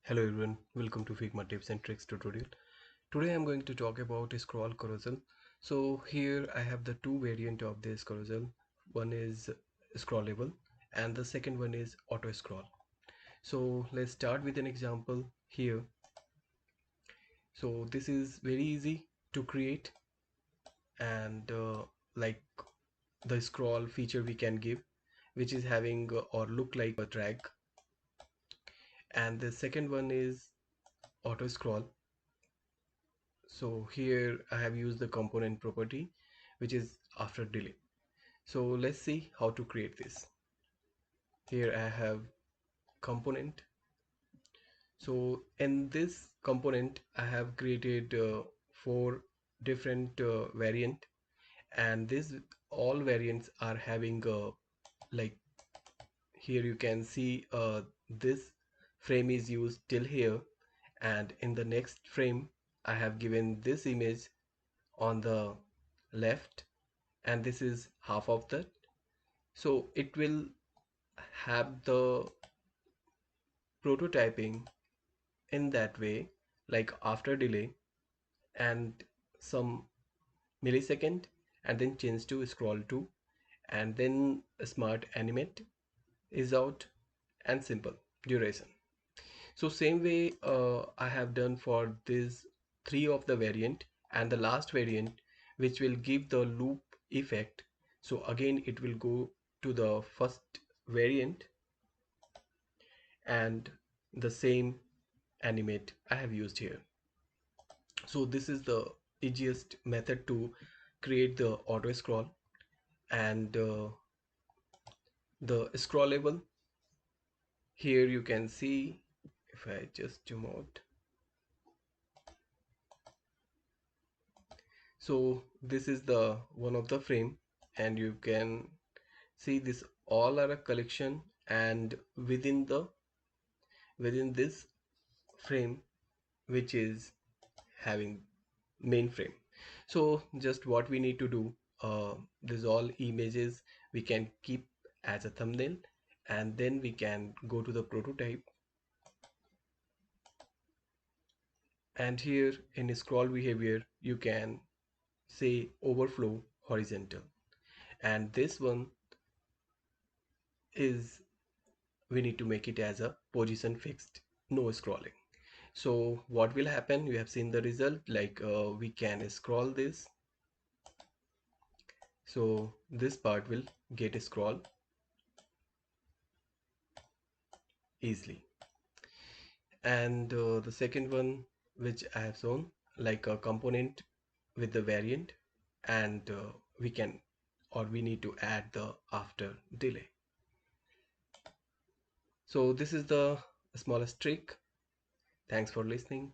Hello everyone, welcome to Figma tips and tricks tutorial. Today I'm going to talk about a scroll carousel. So here I have the two variant of this carousel. One is scrollable and the second one is auto scroll. So let's start with an example here. So this is very easy to create and like the scroll feature we can give, which is having or look like a drag, and the second one is auto scroll. So here I have used the component property which is after delay. So let's see how to create this. Here I have component. So in this component I have created four different variant, and this all variants are having like here you can see this frame is used till here, and in the next frame I have given this image on the left, and this is half of that. So it will have the prototyping in that way, like after delay and some millisecond, and then change to scroll to, and then smart animate is out, and simple duration. So same way I have done for this three of the variant, and the last variant which will give the loop effect. So again it will go to the first variant, and the same animate I have used here. So this is the easiest method to create the auto scroll. And the scrollable, here you can see, if I just zoom out, so this is the one of the frame, and you can see this all are a collection, and within this frame which is having main frame. So just what we need to do, these all images we can keep as a thumbnail, and then we can go to the prototype, and here in scroll behavior you can say overflow horizontal, and this one is we need to make it as a position fixed, no scrolling. So what will happen, you have seen the result, like we can scroll this, so this part will get a scroll easily. And the second one which I have shown, like a component with the variant, and we can, or we need to add the after delay. So this is the smallest trick. Thanks for listening.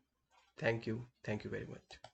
Thank you very much.